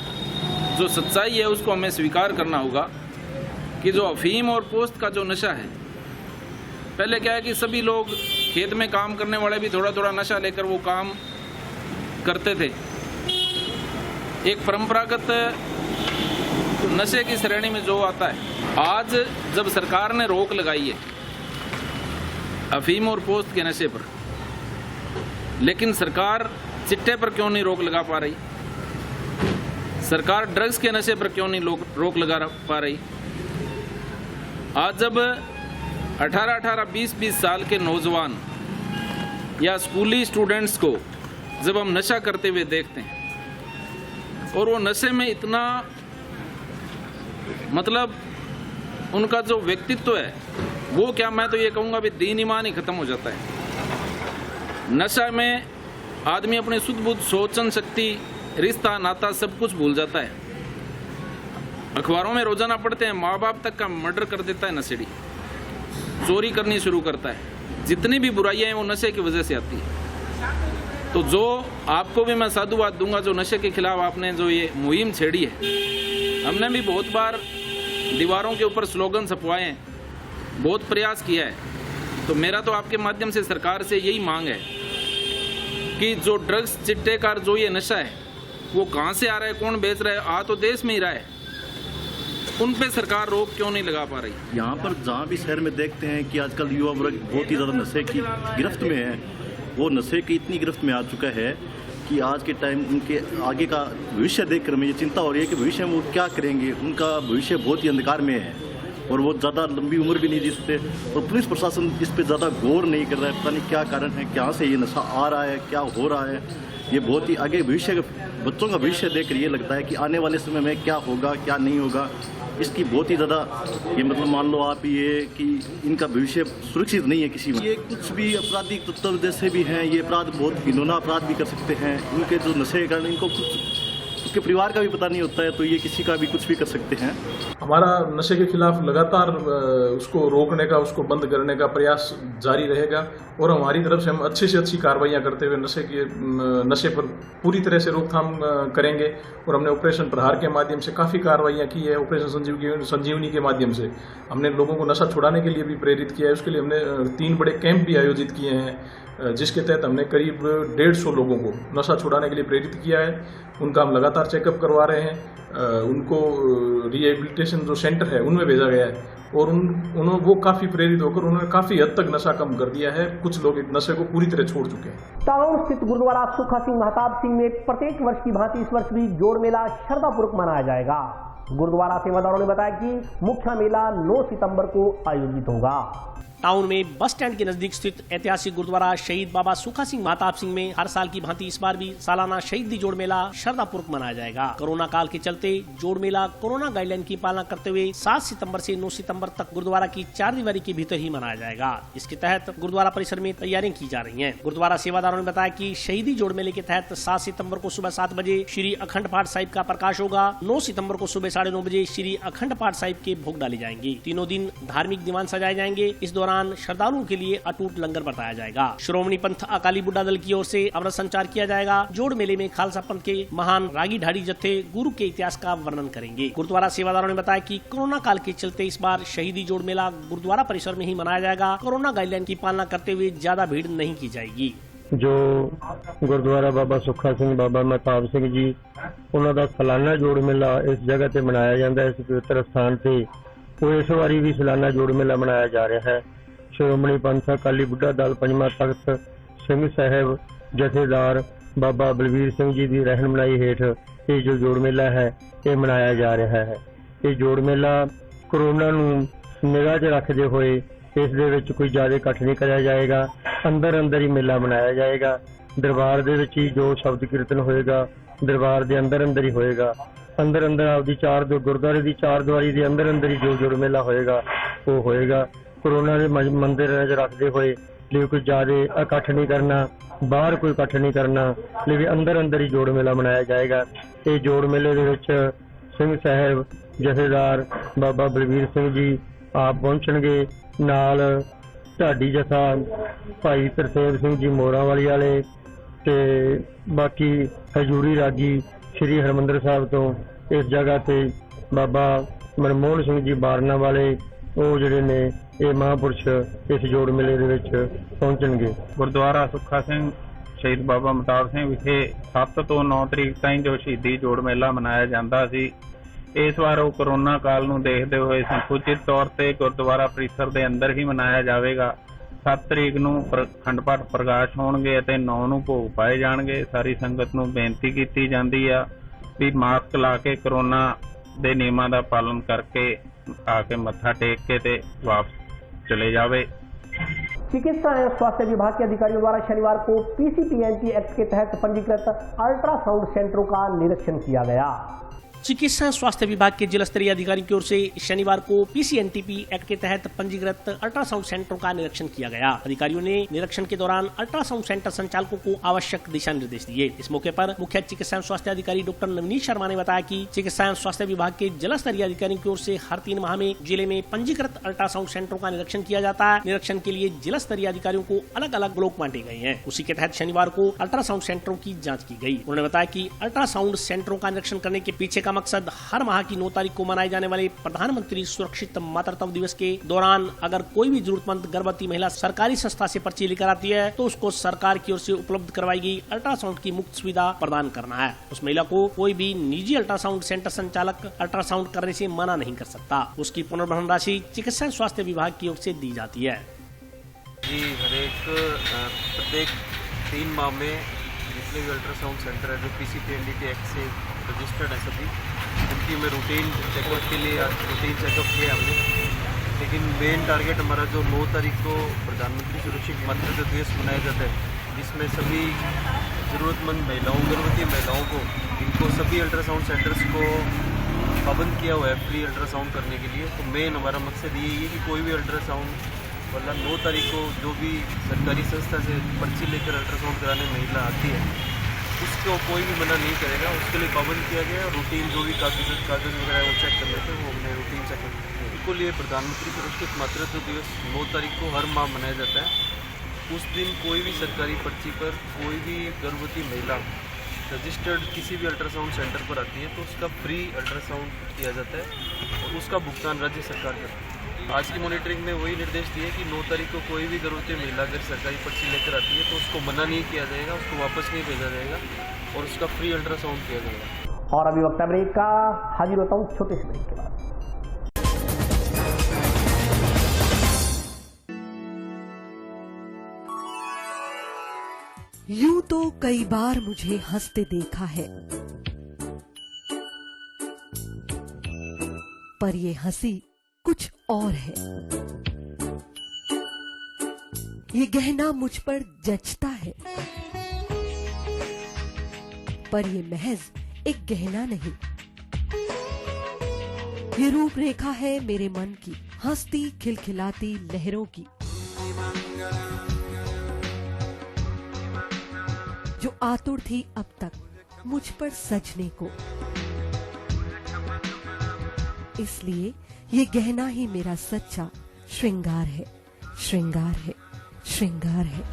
S7: जो सच्चाई है उसको हमें स्वीकार करना होगा कि जो अफीम और पोस्त का जो नशा है, पहले क्या है कि सभी लोग खेत में काम करने वाले भी थोड़ा थोड़ा नशा लेकर वो काम करते थे। एक परंपरागत नशे की श्रेणी में जो आता है, आज जब सरकार ने रोक लगाई है अफीम और पोस्त के नशे पर, लेकिन सरकार चिट्टे पर क्यों नहीं रोक लगा पा रही? सरकार ड्रग्स के नशे पर क्यों नहीं रोक लगा पा रही? आज जब 18-18, 20-20 साल के नौजवान या स्कूली स्टूडेंट्स को जब हम नशा करते हुए देखते हैं और वो नशे में इतना, मतलब उनका जो व्यक्तित्व है वो क्या, मैं तो ये कहूँगा भी दीन ईमान ही खत्म हो जाता है। नशा में आदमी अपनी शुद्ध बुद्ध, सोचन शक्ति, रिश्ता नाता सब कुछ भूल जाता है। अखबारों में रोजाना पढ़ते हैं, माँ बाप तक का मर्डर कर देता है नशेड़ी, चोरी करनी शुरू करता है। जितनी भी बुराइयां हैं वो नशे की वजह से आती है। तो जो आपको भी मैं साधुवाद दूंगा, जो नशे के खिलाफ आपने जो ये मुहिम छेड़ी है, हमने भी बहुत बार दीवारों के ऊपर स्लोगन छपवाए हैं, बहुत प्रयास किया है। तो मेरा तो आपके माध्यम से सरकार से यही मांग है कि जो ड्रग्स, चिट्टे का जो ये नशा है वो कहाँ से आ रहा है, कौन बेच रहा है, आ तो देश में ही रहा है, उन पे सरकार रोक क्यों नहीं लगा पा रही?
S8: यहाँ पर जहाँ भी शहर में देखते हैं कि आजकल युवा वर्ग बहुत ही ज़्यादा नशे की गिरफ्त में है, वो नशे की इतनी गिरफ्त में आ चुका है कि आज के टाइम उनके आगे का भविष्य देखकर मुझे चिंता हो रही है कि भविष्य में वो क्या करेंगे। उनका भविष्य बहुत ही अंधकार में है और वो ज़्यादा लंबी उम्र भी नहीं जी सकते और पुलिस प्रशासन इस पर ज़्यादा गौर नहीं कर रहा है। पता नहीं क्या कारण है, कहाँ से ये नशा आ रहा है, क्या हो रहा है। ये बहुत ही आगे भविष्य, बच्चों का भविष्य देख कर ये लगता है कि आने वाले समय में क्या होगा, क्या नहीं होगा। इसकी बहुत ही ज़्यादा ये मतलब मान लो आप ये कि इनका भविष्य सुरक्षित नहीं है किसी में। ये कुछ भी आपराधिक तत्व जैसे भी हैं, ये अपराध बहुत घिनौना अपराध भी कर सकते हैं। उनके जो नशे के कारण इनको कुछ उसके परिवार का भी पता नहीं होता है, तो ये किसी का भी कुछ भी कर सकते हैं।
S5: हमारा नशे के खिलाफ लगातार उसको रोकने का, उसको बंद करने का प्रयास जारी रहेगा और हमारी तरफ से हम अच्छी से अच्छी कार्रवाइयाँ करते हुए नशे पर पूरी तरह से रोकथाम करेंगे। और हमने ऑपरेशन प्रहार के माध्यम से काफ़ी कार्रवाइयाँ की है। ऑपरेशन संजीवनी के माध्यम से हमने लोगों को नशा छुड़ाने के लिए भी प्रेरित किया है। उसके लिए हमने 3 बड़े कैंप भी आयोजित किए हैं, जिसके तहत हमने करीब 150 लोगों को नशा छुड़ाने के लिए प्रेरित किया है। उनका हम लगातार चेकअप करवा रहे हैं। उनको रिहेबिलिटेशन जो सेंटर है उनमें भेजा गया है और उन्होंने वो काफ़ी प्रेरित होकर उन्होंने काफ़ी हद तक नशा कम कर दिया है। कुछ लोग नशे को पूरी तरह छोड़ चुके हैं।
S1: टाउन स्थित गुरुद्वारा सुखा सिंह महताब सिंह में प्रत्येक वर्ष की भांति इस वर्ष भी जोड़ मेला श्रद्धापूर्वक मनाया जाएगा। गुरुद्वारा सेवादारों ने बताया कि मुख्य मेला 9 सितंबर को आयोजित होगा। टाउन में बस स्टैंड के नजदीक स्थित ऐतिहासिक गुरुद्वारा शहीद बाबा सुखा सिंह महताब सिंह में हर साल की भांति इस बार भी सालाना शहीदी जोड़ मेला श्रद्धापूर्वक मनाया जाएगा। कोरोना काल के चलते जोड़ मेला कोरोना गाइडलाइन की पालना करते हुए 7 सितंबर से 9 सितंबर तक गुरुद्वारा की 4 दीवारी के भीतर ही मनाया जाएगा। इसके तहत गुरुद्वारा परिसर में तैयारियां की जा रही हैं। गुरुद्वारा सेवादारों ने बताया कि शहीदी जोड़ मेले के तहत 7 सितंबर को सुबह 7 बजे श्री अखंड पाठ साहिब का प्रकाश होगा। 9 सितंबर को सुबह
S9: 9:30 बजे श्री अखंड पाठ साहिब के भोग डाले जाएंगे। तीनों दिन धार्मिक दीवान सजाए जाएंगे। इस दौरान श्रद्धालुओं के लिए अटूट लंगर बरताया जाएगा। श्रोमणी पंथ अकाली बुड्ढा दल की ओर से अमृत संचार किया जाएगा। जोड़ मेले में खालसा पंथ के महान रागी ढाडी जत्थे गुरु के इतिहास का वर्णन करेंगे। गुरुद्वारा सेवादारों ने बताया कि कोरोना काल के चलते इस बार शहीदी जोड़ मेला गुरुद्वारा परिसर में ही मनाया जाएगा। कोरोना गाइडलाइन की पालना करते हुए ज्यादा भीड़ नहीं की जाएगी।
S10: जो गुरुद्वारा बाबा सुखा सिंह बाबा महताब सिंह जी ਉਹਨਾਂ ਦਾ ਸਾਲਾਨਾ ਜੋੜ ਮੇਲਾ ਇਸ ਜਗ੍ਹਾ ਤੇ ਮਨਾਇਆ ਜਾਂਦਾ ਹੈ। ਇਸ ਪਵਿੱਤਰ ਸਥਾਨ ਤੇ ਉਹ ਇਸ ਵਾਰੀ ਵੀ ਸਾਲਾਨਾ ਜੋੜ ਮੇਲਾ ਮਨਾਇਆ ਜਾ ਰਿਹਾ ਹੈ। ਸ਼੍ਰੋਮਣੀ ਪੰਥ ਅਕਾਲੀ ਬੁੱਢਾ ਦਲ ਪੰਜਵਾਂ ਤਖਤ ਸਿੰਘ ਸਾਹਿਬ ਜਥੇਦਾਰ ਬਾਬਾ ਬਲਵੀਰ ਸਿੰਘ ਜੀ ਦੀ ਰਹਿਨੁਮਾਈ ਹੇਠ ਇਹ ਜੋ ਜੋੜ ਮੇਲਾ ਹੈ ਇਹ ਮਨਾਇਆ ਜਾ ਰਿਹਾ ਹੈ। ਇਹ ਜੋੜ ਮੇਲਾ ਕੋਰੋਨਾ ਨੂੰ ਨਿਗਾਹ 'ਚ ਰੱਖਦੇ ਹੋਏ ਇਸ ਦੇ ਵਿੱਚ ਕੋਈ ਜ਼ਿਆਦਾ ਇਕੱਠ ਨਹੀਂ ਕਰਿਆ ਜਾਏਗਾ। ਅੰਦਰ ਹੀ ਮੇਲਾ ਮਨਾਇਆ ਜਾਏਗਾ। ਦਰਬਾਰ ਦੇ ਵਿੱਚ ਹੀ ਜੋ ਸ਼ਬਦ ਕੀਰਤਨ ਹੋਏਗਾ ਦਰਬਾਰ ਦੇ ਅੰਦਰ ਹੀ ਹੋਏਗਾ। ਅੰਦਰ ਆਪਦੀ ਗੁਰਦੁਆਰੇ ਦੀ ਚਾਰ ਦੀਵਾਰੀ ਦੇ ਅੰਦਰ ਹੀ ਜੋ ਜੋੜ ਮੇਲਾ ਹੋਏਗਾ ਉਹ ਹੋਏਗਾ। ਕੋਰੋਨਾ ਦੇ ਮੰਦਿਰ ਨਜ਼ਰ ਰੱਖਦੇ ਹੋਏ ਲਈ ਕੋਈ ਜ਼ਿਆਦਾ ਇਕੱਠ ਨਹੀਂ ਕਰਨਾ, ਬਾਹਰ ਕੋਈ ਇਕੱਠ ਨਹੀਂ ਕਰਨਾ, ਲਈ ਅੰਦਰ ਹੀ ਜੋੜ ਮੇਲਾ ਮਨਾਇਆ ਜਾਏਗਾ। ਇਹ ਜੋੜ ਮੇਲੇ ਦੇ ਵਿੱਚ ਸਿੰਘ ਸਾਹਿਬ ਜਥੇਦਾਰ ਬਾਬਾ ਬਲਵੀਰ ਸਿੰਘ ਜੀ ਆਪ ਪਹੁੰਚਣਗੇ। ਨਾਲ ਢਾਡੀ ਜਥਾ ਭਾਈ ਤਰਸੇਮ ਸਿੰਘ ਜੀ ਮੋਰਾਂਵਾਲੀ ਵਾਲੇ ਤੇ ਬਾਕੀ ਹਜੂਰੀ ਰਾਗੀ ਸ਼੍ਰੀ ਹਰਿਮੰਦਰ ਸਾਹਿਬ ਤੋਂ ਇਸ ਜਗ੍ਹਾ ਤੇ ਬਾਬਾ ਮਨਮੋਹਨ ਸਿੰਘ ਜੀ ਬਾਰਨਾ ਵਾਲੇ ਉਹ ਜਿਹੜੇ ਨੇ ਇਹ ਮਹਾਂਪੁਰਸ਼ ਇਸ ਜੋੜ ਮੇਲੇ ਦੇ ਵਿੱਚ ਪਹੁੰਚਣਗੇ।
S11: ਗੁਰਦੁਆਰਾ ਸੁੱਖਾ ਸਿੰਘ ਸ਼ਹੀਦ ਬਾਬਾ ਮਹਤਾਬ ਸਿੰਘ ਵਿਖੇ 7 ਤੋਂ 9 ਤਰੀਕ ਤਾਈਂ ਜੋ ਸ਼ਹੀਦੀ ਜੋੜ ਮੇਲਾ ਮਨਾਇਆ ਜਾਂਦਾ ਸੀ, ਇਸ ਵਾਰ ਉਹ ਕੋਰੋਨਾ ਕਾਲ ਨੂੰ ਦੇਖਦੇ ਹੋਏ ਸੰਕੁਚਿਤ ਤੌਰ ਤੇ ਗੁਰਦੁਆਰਾ ਪਰਿਸਰ ਦੇ ਅੰਦਰ ਹੀ ਮਨਾਇਆ ਜਾਵੇਗਾ। 7 ਤਰੀਕ ਨੂੰ ਅਖੰਡ ਪਾਠ ਪ੍ਰਕਾਸ਼ ਹੋਣਗੇ ਅਤੇ 9 ਨੂੰ ਭੋਗ ਪਾਏ ਜਾਣਗੇ। ਸਾਰੀ ਸੰਗਤ ਨੂੰ ਬੇਨਤੀ ਕੀਤੀ ਜਾਂਦੀ ਆ ਵੀ ਮਾਸਕ ਲਾ ਕੇ ਕੋਰੋਨਾ ਦੇ ਨਿਯਮਾਂ ਦਾ ਪਾਲਨ ਕਰਕੇ ਆ ਕੇ ਮੱਥਾ ਟੇਕ के ਤੇ वापस चले जावे।
S1: चिकित्सा एवं स्वास्थ्य विभाग के अधिकारियों द्वारा शनिवार को पीसीपीएनटी एक्ट के तहत पंजीकृत अल्ट्रासाउंड सेंटरों का निरीक्षण किया गया।
S9: चिकित्सा स्वास्थ्य विभाग के जिला स्तरीय अधिकारी की ओर से शनिवार को पीसीएनटीपी एक्ट के तहत पंजीकृत अल्ट्रासाउंड सेंटरों का निरीक्षण किया गया। अधिकारियों ने निरीक्षण के दौरान अल्ट्रासाउंड सेंटर संचालकों को आवश्यक दिशा निर्देश दिए। इस मौके पर मुख्य चिकित्सा एवं स्वास्थ्य अधिकारी डॉक्टर नवनीत शर्मा ने बताया कि चिकित्सा एवं स्वास्थ्य विभाग के जिला स्तरीय अधिकारियों की ओर से हर 3 माह में जिले में पंजीकृत अल्ट्रासाउंड सेंटरों का निरीक्षण किया जाता है। निरीक्षण के लिए जिला स्तरीय अधिकारियों को अलग अलग ब्लॉक बांटे गए हैं। उसी के तहत शनिवार को अल्ट्रासाउंड सेंटरों की जाँच की गयी। उन्होंने बताया कि अल्ट्रासाउंड सेंटरों का निरीक्षण करने के पीछे का मकसद हर माह की 9 तारीख को मनाए जाने वाले प्रधानमंत्री सुरक्षित मातृत्व दिवस के दौरान अगर कोई भी जरूरतमंद गर्भवती महिला सरकारी संस्था से पर्ची लेकर आती है तो उसको सरकार की ओर से उपलब्ध करवाई गई अल्ट्रासाउंड की मुफ्त सुविधा प्रदान करना है। उस महिला को कोई भी निजी अल्ट्रासाउंड सेंटर संचालक अल्ट्रासाउंड करने से मना नहीं कर सकता। उसकी पुनर्भरण राशि चिकित्सा स्वास्थ्य विभाग की ओर से दी जाती है।
S12: जी प्रत्येक 3 माह में जितने भी अल्ट्रासाउंड सेंटर है जो पीसीपीएनडीटी एक्ट से रजिस्टर्ड है सभी उनकी में रूटीन चेकअप के लिए रूटीन चेकअप किया हमने। लेकिन मेन टारगेट हमारा जो 9 तारीख को प्रधानमंत्री सुरक्षित मातृत्व दिवस मनाया जाता है, जिसमें सभी ज़रूरतमंद महिलाओं गर्भवती महिलाओं को इनको सभी अल्ट्रासाउंड सेंटर्स को पाबंद किया हुआ है फ्री अल्ट्रासाउंड करने के लिए। तो मेन हमारा मकसद यही है कि कोई भी अल्ट्रासाउंड मतलब 9 तारीख को जो भी सरकारी संस्था से पर्ची लेकर अल्ट्रासाउंड कराने महिला आती है उसको कोई भी मना नहीं करेगा। उसके लिए पाबंद किया गया। रूटीन जो भी कागज वगैरह वो चेक कर लेते हैं, वो हमने रूटीन चेक किया। बिल्कुल ये प्रधानमंत्री सुरक्षित मातृत्व दिवस 9 तारीख को हर माह मनाया जाता है। उस दिन कोई भी सरकारी पर्ची पर कोई भी गर्भवती महिला रजिस्टर्ड किसी भी अल्ट्रासाउंड सेंटर पर आती है तो उसका फ्री अल्ट्रासाउंड किया जाता है और उसका भुगतान राज्य सरकार करती है। आज की मॉनिटरिंग में वही निर्देश दिए कि 9 तारीख को कोई भी गर्भवती महिला अगर सरकारी पर्ची लेकर आती है तो उसको मना नहीं किया जाएगा, उसको वापस नहीं भेजा जाएगा और उसका फ्री अल्ट्रासाउंड किया जाएगा।
S1: और अभी वक्त ब्रेक का, हाजिर होता हूँ छोटे से ब्रेक के बाद।
S13: यूं तो कई बार मुझे हंसते देखा है, पर ये हंसी कुछ और है। ये गहना मुझ पर जचता है, पर ये महज एक गहना नहीं, ये रूपरेखा है मेरे मन की, हंसती खिलखिलाती लहरों की, जो आतुर थी अब तक मुझ पर सजने को। इसलिए ये गहना ही मेरा सच्चा श्रृंगार है, श्रृंगार है, श्रृंगार है।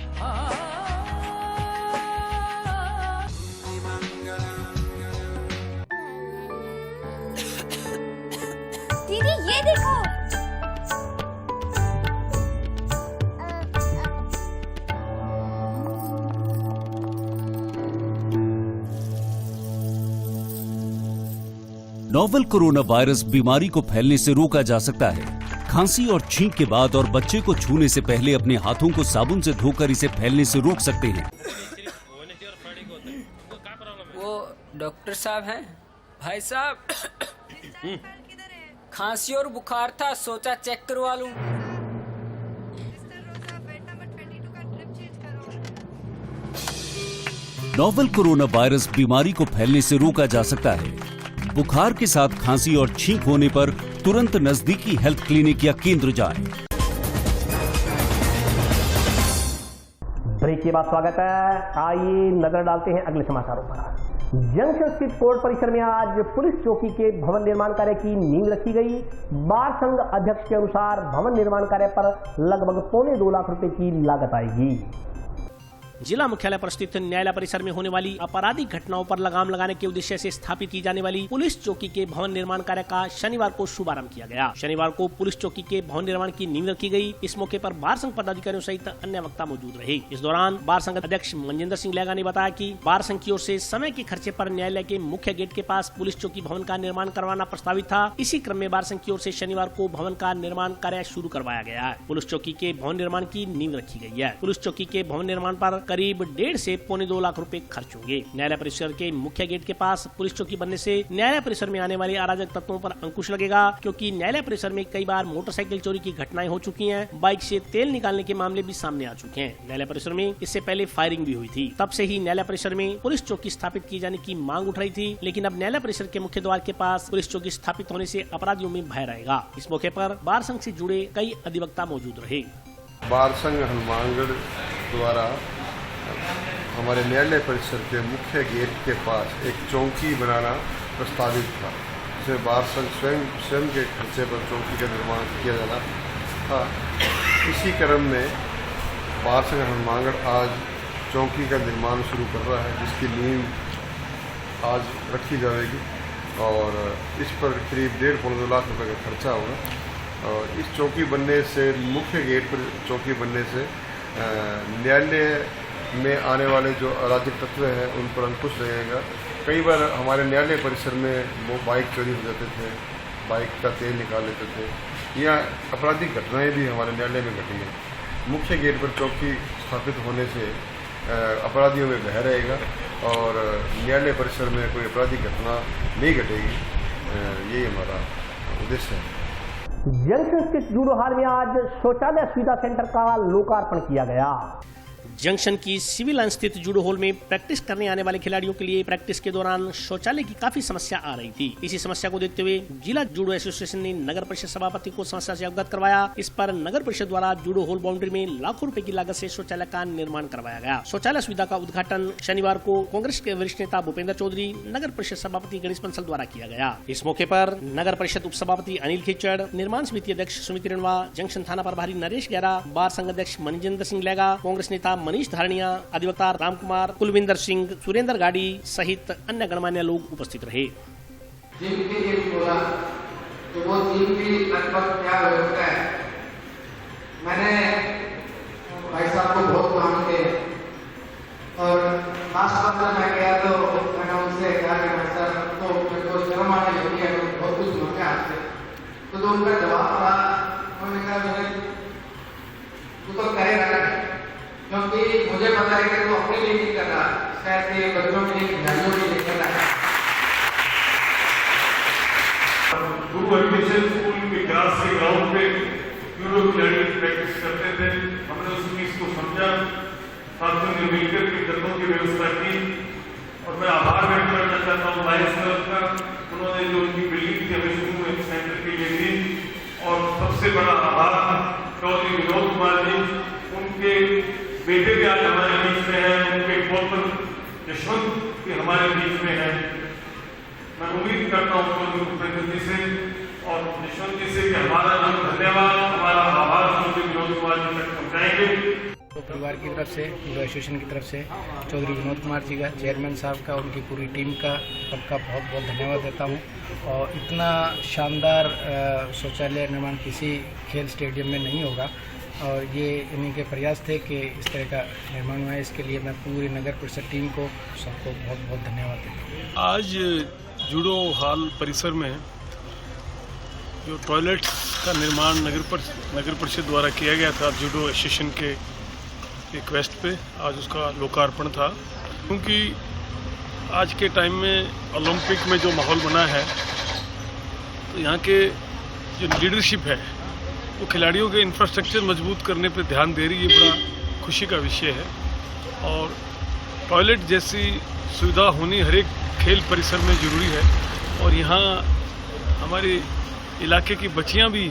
S14: दीदी ये देखो।
S15: नोवेल कोरोना वायरस बीमारी को फैलने से रोका जा सकता है। खांसी और छींक के बाद और बच्चे को छूने से पहले अपने हाथों को साबुन से धोकर इसे फैलने से रोक सकते हैं।
S16: वो डॉक्टर साहब हैं? भाई साहब खांसी और बुखार था, सोचा चेक करवा लूं।
S15: नोवेल कोरोना वायरस बीमारी को फैलने से रोका जा सकता है। बुखार के साथ खांसी और छींक होने पर तुरंत नजदीकी हेल्थ क्लिनिक या केंद्र जाएं।
S1: ब्रेक के बाद स्वागत है। आइए नजर डालते हैं अगले समाचारों पर। जंक्शन स्थित कोर्ट परिसर में आज पुलिस चौकी के भवन निर्माण कार्य की नींव रखी गई। बार संघ अध्यक्ष के अनुसार भवन निर्माण कार्य पर लगभग 2.25 लाख रुपए की लागत आएगी।
S9: जिला मुख्यालय पर स्थित न्यायालय परिसर में होने वाली आपराधिक घटनाओं पर लगाम लगाने के उद्देश्य से स्थापित की जाने वाली पुलिस चौकी के भवन निर्माण कार्य का शनिवार को शुभारंभ किया गया। शनिवार को पुलिस चौकी के भवन निर्माण की नींव रखी गई। इस मौके पर बार संघ पदाधिकारियों सहित अन्य वक्ता मौजूद रहे। इस दौरान बार संघ अध्यक्ष मनजिंदर सिंह लेगा ने बताया कि बार संघ की ओर से समय के खर्चे पर न्यायालय के मुख्य गेट के पास पुलिस चौकी भवन का निर्माण करवाना प्रस्तावित था। इसी क्रम में बार संघ की ओर से शनिवार को भवन का निर्माण कार्य शुरू करवाया गया है। पुलिस चौकी के भवन निर्माण की नींव रखी गई है। पुलिस चौकी के भवन निर्माण पर करीब 1.5 से 2.25 लाख रुपए खर्च होंगे। न्यायालय परिसर के मुख्य गेट के पास पुलिस चौकी बनने से न्यायालय परिसर में आने वाले अराजक तत्वों पर अंकुश लगेगा, क्योंकि न्यायालय परिसर में कई बार मोटरसाइकिल चोरी की घटनाएं हो चुकी हैं। बाइक से तेल निकालने के मामले भी सामने आ चुके हैं। न्यायालय परिसर में इससे पहले फायरिंग भी हुई थी। तब से ही न्यायालय परिसर में पुलिस चौकी स्थापित किए जाने की मांग उठ रही थी, लेकिन अब न्यायालय परिसर के मुख्य द्वार के पास पुलिस चौकी स्थापित होने से अपराधियों में भय रहेगा। इस मौके पर बार संघ से जुड़े कई अधिवक्ता मौजूद रहे।
S17: बार संघ हनुमानगढ़ द्वारा हमारे न्यायालय परिसर के मुख्य गेट के पास एक चौकी बनाना प्रस्तावित था, जिसे बार संघ स्वयं के खर्चे पर चौकी का निर्माण किया जाना था। इसी क्रम में बार संघ हनुमानगढ़ आज चौकी का निर्माण शुरू कर रहा है, जिसकी नींव आज रखी जाएगी और इस पर करीब 1.5-2 लाख रुपए का खर्चा होगा। और इस चौकी बनने से, मुख्य गेट पर चौकी बनने से न्यायालय में आने वाले जो अराजक तत्व हैं उन पर अंकुश रहेगा। कई बार हमारे न्यायालय परिसर में वो बाइक चोरी हो जाते थे, बाइक का तेल निकाल लेते थे, या आपराधिक घटनाएं भी हमारे न्यायालय में घटी हैं। मुख्य गेट पर चौकी स्थापित होने से अपराधियों में भय रहेगा और न्यायालय परिसर में कोई आपराधिक घटना नहीं घटेगी। यही हमारा उद्देश्य है।
S1: जंक्शन स्थित जूडो हॉल में आज शौचालय सुविधा सेंटर का लोकार्पण किया गया।
S9: जंक्शन की सिविल लाइन स्थित जूडो हॉल में प्रैक्टिस करने आने वाले खिलाड़ियों के लिए प्रैक्टिस के दौरान शौचालय की काफी समस्या आ रही थी। इसी समस्या को देखते हुए जिला जूडो एसोसिएशन ने नगर परिषद सभापति को समस्या से अवगत करवाया। इस पर नगर परिषद द्वारा जूडो हॉल बाउंड्री में लाखों रुपए की लागत से शौचालय का निर्माण करवाया गया। शौचालय सुविधा का उद्घाटन शनिवार को कांग्रेस के वरिष्ठ नेता भूपेंद्र चौधरी, नगर परिषद सभापति गणेश बंसल द्वारा किया गया। इस मौके पर नगर परिषद उप सभापति अनिल खिचड़, निर्माण समिति अध्यक्ष सुमित रिणवा, जंक्शन थाना प्रभारी नरेश गहरा, बार संघ अध्यक्ष मनजिंदर सिंह लेगा, कांग्रेस नेता मनीष धारणिया, अधिवक्ता रामकुमार, कुलविंदर सिंह, सुरेंद्र गाड़ी सहित अन्य गणमान्य लोग उपस्थित रहे।
S18: जिम के लिए बोला तो वो जिम भी लगभग तैयार हो चुका है। मैंने भाई साहब को बहुत मांगे और लास्ट बार मैं गया तो मैंने उनसे कहा कि भाई साहब तो मेरे को शर्म आने लगी है, बहुत कुछ मांगा आपसे। तो उनका जवाब था, उन्होंने कहा तू तो करेगा ना, क्योंकि मुझे पता है कि वो अपने लिए नहीं कर रहा, शायद ये बच्चों के लिए, खिलाड़ियों के लिए कर रहा है।
S19: गुरु एडमिशन स्कूल के क्लास के ग्राउंड पे जूडो खिलाड़ी प्रैक्टिस करते थे। हमने उस चीज को समझा, साथियों ने मिलकर के जगहों की व्यवस्था की और मैं आभार व्यक्त करना चाहता हूँ लाइन्स क्लब का। उन्होंने जो उनकी बिल्डिंग थी हमें शुरू में सेंटर के लिए दी और सबसे बड़ा आभार चौधरी विनोद कुमार जी, उनके बेटे भी आज हमारे बीच में हैं, उनके पौत्र यशवंत भी हमारे बीच में हैं। मैं उम्मीद करता हूँ चौधरी भूपेंद्र जी से और यशवंत जी से भी हमारा जो धन्यवाद, हमारा आभार चौधरी विनोद कुमार जी तक पहुँचाएंगे।
S20: तो परिवार की तरफ से, पूरा एसोसिएशन की तरफ से चौधरी विनोद कुमार जी का, चेयरमैन साहब का, उनकी पूरी टीम का सबका बहुत बहुत धन्यवाद देता हूँ। और इतना शानदार शौचालय निर्माण किसी खेल स्टेडियम में नहीं होगा और ये इन्हीं के प्रयास थे कि इस तरह का निर्माण हुआ है। इसके लिए मैं पूरी नगर परिषद टीम को सबको बहुत बहुत धन्यवाद देता हूँ।
S21: आज जूडो हॉल परिसर में जो टॉयलेट का निर्माण नगर परिषद द्वारा किया गया था जूडो एसोसिएशन के रिक्वेस्ट पे, आज उसका लोकार्पण था। क्योंकि आज के टाइम में ओलंपिक में जो माहौल बना है तो यहाँ के जो लीडरशिप है वो खिलाड़ियों के इंफ्रास्ट्रक्चर मजबूत करने पे ध्यान दे रही है। बड़ा खुशी का विषय है। और टॉयलेट जैसी सुविधा होनी हर एक खेल परिसर में ज़रूरी है। और यहाँ हमारे इलाके की बच्चियाँ भी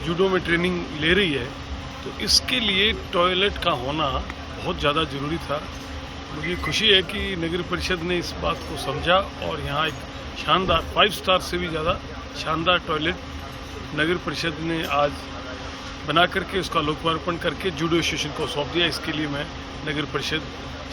S21: जूडो में ट्रेनिंग ले रही है, तो इसके लिए टॉयलेट का होना बहुत ज़्यादा ज़रूरी था। मुझे खुशी है कि नगर परिषद ने इस बात को समझा और यहाँ एक शानदार 5 स्टार से भी ज़्यादा शानदार टॉयलेट नगर परिषद ने आज बना करके उसका लोकार्पण करके जूडो एसोसिएशन को सौंप दिया। इसके लिए मैं नगर परिषद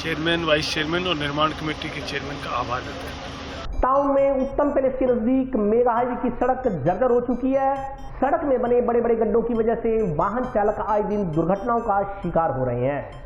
S21: चेयरमैन, वाइस चेयरमैन और निर्माण कमेटी के चेयरमैन का आभार व्यक्त करता हूँ।
S1: टाउन में उत्तम पैलेस के नजदीक मेगा हाईवे की सड़क जर्जर हो चुकी है। सड़क में बने बड़े बड़े गड्ढों की वजह से वाहन चालक आए दिन दुर्घटनाओं का शिकार हो रहे हैं।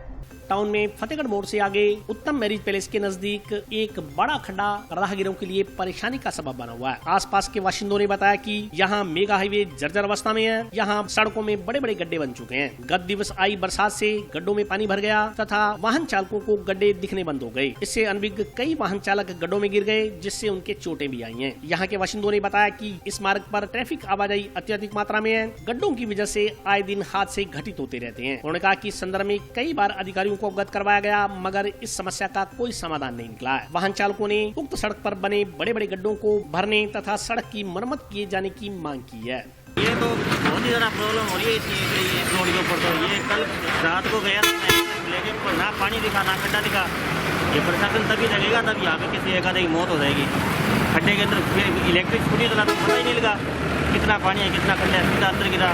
S9: टाउन में फतेहगढ़ मोड़ से आगे उत्तम मैरिज पैलेस के नजदीक एक बड़ा खड्डा राहगीरों के लिए परेशानी का सबब बना हुआ है। आसपास के बाशिंदों ने बताया कि यहाँ मेगा हाईवे जर्जर अवस्था में है। यहाँ सड़कों में बड़े बड़े गड्ढे बन चुके हैं। गत दिवस आई बरसात से गड्ढों में पानी भर गया तथा वाहन चालकों को गड्ढे दिखने बंद हो गए। इससे अनभिज्ञ कई वाहन चालक गड्ढों में गिर गए, जिससे उनके चोटें भी आई हैं। यहाँ के बाशिंदों ने बताया कि इस मार्ग पर ट्रैफिक आवाजाही अत्यधिक मात्रा में है। गड्ढों की वजह से आए दिन हादसे घटित होते रहते हैं। उन्होंने कहा कि इस संदर्भ में कई बार अधिकारियों को अवगत करवाया गया, मगर इस समस्या का कोई समाधान नहीं निकला है। वाहन चालकों ने उक्त सड़क पर बने बड़े बड़े गड्ढों को भरने तथा सड़क की मरम्मत किए जाने की मांग की है।
S22: ये तो बहुत ही ज्यादा प्रॉब्लम हो रही है इस रोड के ऊपर। तो ये कल रात को गया लेकिन ना पानी दिखा ना खड्डा दिखा। ये प्रशासन तभी लगेगा तब यहाँ पे किसी एक आधे की मौत हो जाएगी। खड्डे के अंदर फिर इलेक्ट्रिक स्कूटी चला तो पता ही नहीं लगा कितना पानी है कितना खड्डा है, सीधा अंदर गिरा।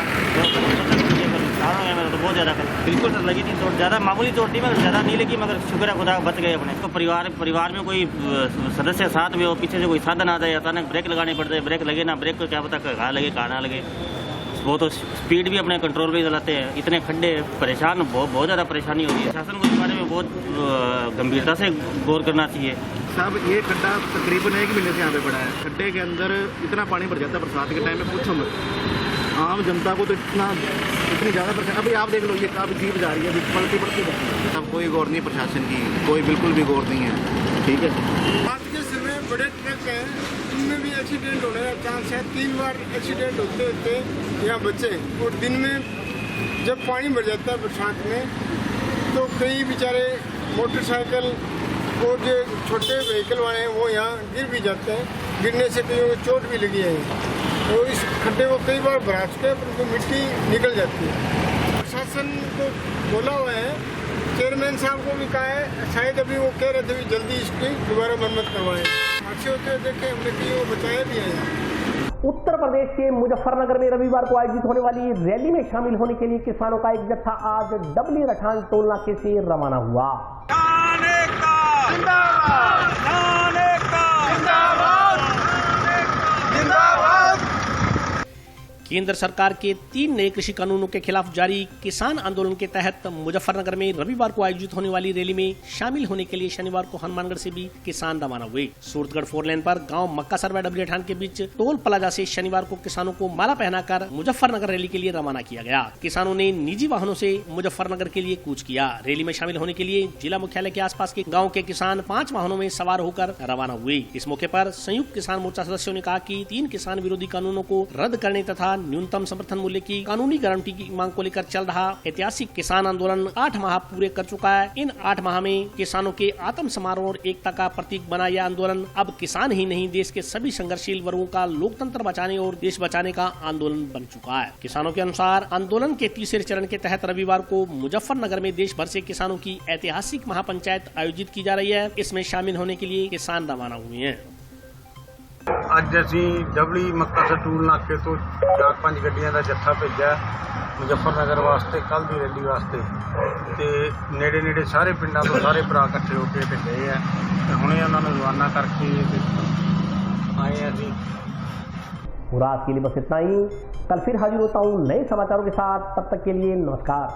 S22: तो बहुत ज्यादा बिल्कुल सर लगी थी चोट, ज्यादा मामूली चोट थी मगर ज्यादा नहीं लगी, मगर शुक्र है खुदा बच गए अपने। तो परिवार में कोई सदस्य साथ में हो, पीछे से कोई साधन आ जाए, अचानक ब्रेक लगानी पड़ जाए, ब्रेक लगे ना, ब्रेक को क्या पता कहाँ लगे कहाँ ना लगे। वो तो स्पीड भी अपने कंट्रोल पे चलाते हैं। इतने खड्डे परेशान बहुत ज़्यादा परेशानी हो रही है। शासन को इस बारे में बहुत गंभीरता से गौर करना चाहिए।
S8: साहब ये खड्डा तकरीबन 1 महीने से यहाँ पे पड़ा है। खड्डे के अंदर इतना पानी भर जाता है बरसात के टाइम में, पूछो मत। आम जनता को तो इतनी ज़्यादा परेशानी। अभी आप देख लो ये काफ़ी जीप जा रही है, पलटी अब कोई गौर नहीं प्रशासन की, कोई बिल्कुल भी गौर नहीं है। ठीक है,
S23: आज के समय बड़े ट्रक हैं, उनमें भी एक्सीडेंट होने का चांस है। 3 बार एक्सीडेंट होते यहाँ बचे। और दिन में जब पानी भर जाता है बरसात में तो कई बेचारे मोटरसाइकिल और जो छोटे व्हीकल वाले हैं वो यहाँ गिर भी जाते हैं। गिरने से कईयों को चोट भी लगी है। तो इस खड्डे को कई बार भरा चुके हैं, परंतु मिट्टी निकल जाती है। प्रशासन को बोला हुआ है, चेयरमैन साहब को भी कहा है, शायद अभी वो कह रहे थे भी जल्दी इसकी दोबारा मरम्मत करवाएं। अच्छे होते हुए देखे हमने कहीं वो बचाया भी है।
S1: उत्तर प्रदेश के मुजफ्फरनगर में रविवार को आयोजित होने वाली रैली में शामिल होने के लिए किसानों का एक जत्था आज डबली रठान टोल नाके से रवाना हुआ।
S9: केंद्र सरकार के 3 नए कृषि कानूनों के खिलाफ जारी किसान आंदोलन के तहत मुजफ्फरनगर में रविवार को आयोजित होने वाली रैली में शामिल होने के लिए शनिवार को हनुमानगढ़ से भी किसान रवाना हुए। सूरतगढ़ 4 लेन पर गांव मक्का सरवा डबली ठान के बीच टोल प्लाजा से शनिवार को किसानों को माला पहनाकर मुजफ्फरनगर रैली के लिए रवाना किया गया। किसानों ने निजी वाहनों से मुजफ्फरनगर के लिए कूच किया। रैली में शामिल होने के लिए जिला मुख्यालय के आसपास के गाँव के किसान 5 वाहनों में सवार होकर रवाना हुए। इस मौके पर संयुक्त किसान मोर्चा सदस्यों ने कहा कि 3 किसान विरोधी कानूनों को रद्द करने तथा न्यूनतम समर्थन मूल्य की कानूनी गारंटी की मांग को लेकर चल रहा ऐतिहासिक किसान आंदोलन 8 माह पूरे कर चुका है। इन 8 माह में किसानों के आत्म समारोह और एकता का प्रतीक बना यह आंदोलन अब किसान ही नहीं देश के सभी संघर्षशील वर्गों का लोकतंत्र बचाने और देश बचाने का आंदोलन बन चुका है। किसानों के अनुसार आंदोलन के तीसरे चरण के तहत रविवार को मुजफ्फरनगर में देश भर से किसानों की ऐतिहासिक महापंचायत आयोजित की जा रही है। इसमें शामिल होने के लिए किसान रवाना हुए हैं।
S11: ਅੱਜ ਅਸੀਂ ਡਬਲੀ ਮੱਕਾ ਟੂਲ ਨਾਕੇ ਤੋਂ 4-5 ਗੱਡੀਆਂ ਦਾ ਜੱਥਾ ਭੇਜਿਆ ਮੁਜ਼ੱਫਰਨਗਰ ਵਾਸਤੇ, ਕੱਲ ਦੀ ਰੈਲੀ ਵਾਸਤੇ। ਤੇ ਨੇੜੇ ਨੇੜੇ ਸਾਰੇ ਪਿੰਡਾਂ ਤੋਂ ਸਾਰੇ ਭਰਾ ਇਕੱਠੇ ਹੋ ਕੇ ਤੇ ਗਏ ਆ ਤੇ ਹੁਣੇ ਉਹਨਾਂ ਨੂੰ ਰਵਾਨਾ ਕਰਕੇ आए हैं जी।
S1: और आज के लिए बस इतना ही। कल फिर हाजिर होता हूँ नए समाचारों के साथ। तब तक के लिए नमस्कार।